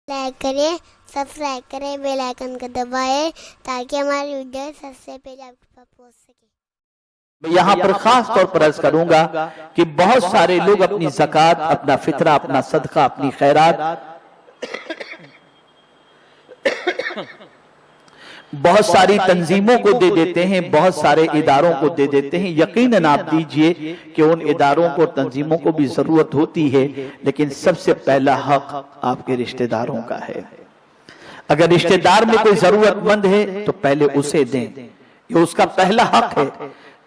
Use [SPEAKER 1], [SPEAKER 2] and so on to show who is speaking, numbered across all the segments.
[SPEAKER 1] Like کریں، subscribe کریں، bell icon کو دبائیں تاکہ ہماری ویڈیو سب سے پہلے آپ کے پاس پہنچ سکے۔
[SPEAKER 2] میں یہاں پر خاص طور پر عرض کروں گا کہ بہت سارے لوگ اپنی زکوٰۃ، اپنا فطرہ، اپنا صدقہ، اپنی خیرات بہت ساری تنظیموں کو دے دیتے ہیں، بہت سارے اداروں کو دے دیتے ہیں۔ یقیناً آپ دیجئے کہ ان اداروں کو، تنظیموں کو بھی ضرورت ہوتی ہے، لیکن سب سے پہلا حق آپ کے رشتہ داروں کا ہے۔ اگر رشتہ دار میں کوئی ضرورت مند ہے تو پہلے اسے دیں، یہ اس کا پہلا حق ہے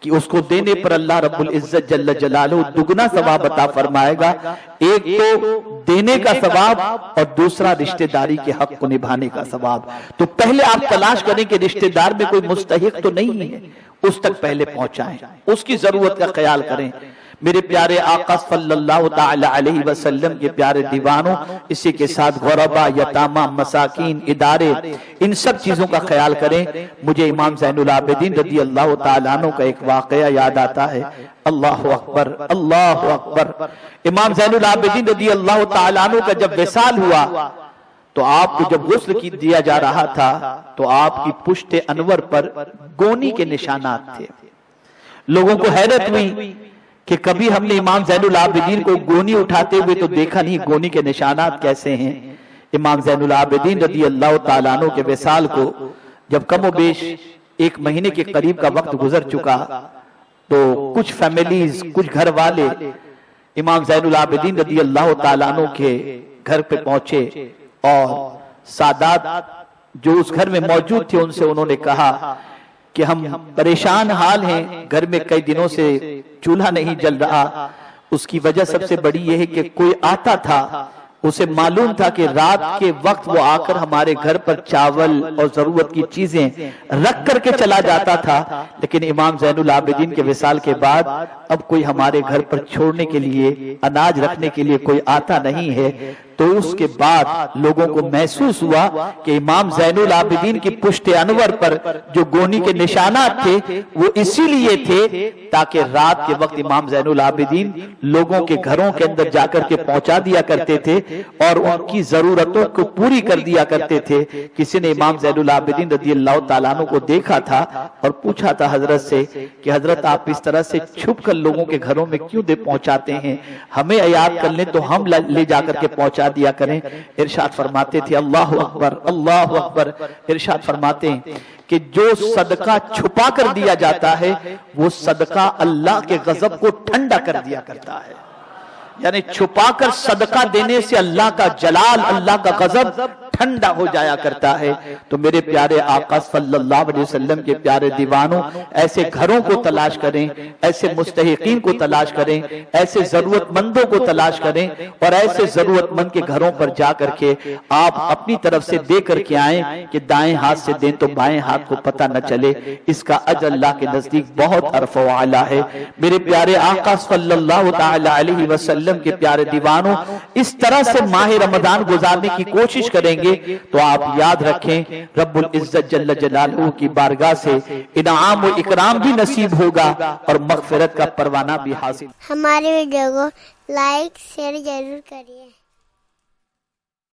[SPEAKER 2] کہ اس کو دینے پر اللہ رب العزت جل جلالہ دگنا ثواب عطا فرمائے گا۔ ایک تو دینے کا ثواب اور دوسرا رشتہ داری کے حق کو نبھانے کا ثواب۔ تو پہلے آپ تلاش کریں کہ رشتہ دار میں کوئی مستحق تو نہیں ہے، اس تک پہلے پہنچائیں، اس کی ضرورت کا خیال کریں۔ میرے پیارے آقا صلی اللہ تعالی علیہ وسلم کے پیارے دیوانوں، اسی کے ساتھ غربا، یتامہ، مساکین، ادارے، ان سب چیزوں کا خیال کریں۔ مجھے امام زین العابدین رضی اللہ تعالیٰ عنہ کا ایک واقعہ یاد آتا ہے۔ اللہ اکبر، اللہ اکبر۔ امام زین العابدین رضی اللہ تعالیٰ عنہ کا جب وصال ہوا تو آپ کو جب غسل کی دیا جا رہا تھا تو آپ کی پشت انور پر گونی کے نشانات تھے۔ لوگوں کو حیرت ہوئی کہ کبھی ہم نے امام زین العابدین کو گونی اٹھاتے ہوئے تو دیکھا نہیں، گونی کے نشانات کیسے ہیں؟ امام زین العابدین رضی اللہ تعالیٰ عنہ کے وصال کو جب کم و بیش 1 مہینے کے قریب کا وقت گزر چکا تو کچھ فیملیز، کچھ گھر والے امام زین العابدین رضی اللہ تعالیٰ عنہ کے گھر پہ پہنچے اور سادات جو اس گھر میں موجود تھے ان سے انہوں نے کہا کہ ہم پریشان حال ہیں، گھر میں کئی دنوں سے چولہا نہیں جل رہا۔ اس کی وجہ سب سے بڑی یہ ہے کہ کوئی آتا تھا، اسے معلوم تھا کہ رات کے وقت وہ آ کر ہمارے گھر پر چاول اور ضرورت کی چیزیں رکھ کر کے چلا جاتا تھا، لیکن امام زین العابدین کے وصال کے بعد اب کوئی ہمارے گھر پر چھوڑنے کے لیے، اناج رکھنے کے لیے کوئی آتا نہیں ہے۔ تو اس کے بعد لوگوں کو محسوس ہوا کہ امام زین العابدین کی پشت انور پر جو گونی کے نشانات تھے وہ اسی لیے تھے تاکہ رات کے وقت امام زین العابدین لوگوں کے گھروں کے اندر جا کر کے پہنچا دیا کرتے تھے اور ان کی ضرورتوں کو پوری کر دیا کرتے تھے۔ کسی نے امام زین العابدین رضی اللہ تعالیٰ عنہ کو دیکھا تھا اور پوچھا تھا حضرت سے کہ حضرت آپ اس طرح سے چھپ کر لوگوں کے گھروں میں کیوں دے پہنچاتے ہیں؟ ہمیں یاد کر لیں تو ہم لے جا کر کے پہنچا دیا کریں۔ ارشاد فرماتے تھے، اللہ اکبر، اللہ اکبر، ارشاد فرماتے ہیں کہ جو صدقہ چھپا کر دیا جاتا ہے وہ صدقہ اللہ کے غضب کو ٹھنڈا کر دیا کرتا ہے۔ یعنی چھپا کر صدقہ دینے سے اللہ کا جلال، اللہ کا غضب ٹھنڈا ہو جایا کرتا ہے۔ تو میرے پیارے آقا صلی اللہ علیہ وسلم کے پیارے دیوانوں، ایسے گھروں کو تلاش کریں، ایسے مستحقین کو تلاش کریں، ایسے ضرورت مندوں کو تلاش کریں اور ایسے ضرورت مند کے گھروں پر جا کر کے آپ اپنی طرف سے دے کر کے آئیں کہ دائیں ہاتھ سے دیں تو بائیں ہاتھ کو پتہ نہ چلے۔ اس کا اجر اللہ کے نزدیک بہت عرفہ و اعلیٰ ہے۔ میرے پیارے آقا صلی اللہ تعالی علیہ وسلم کے پیارے دیوانوں، اس طرح سے ماہ رمضان گزارنے کی کوشش کریں گے تو آپ یاد رکھیں رب العزت جل جلالہ کی بارگاہ سے انعام و اکرام بھی نصیب ہوگا اور مغفرت کا پروانہ بھی حاصل۔
[SPEAKER 1] ہماری ویڈیو کو لائک، شیئر ضرور کریے۔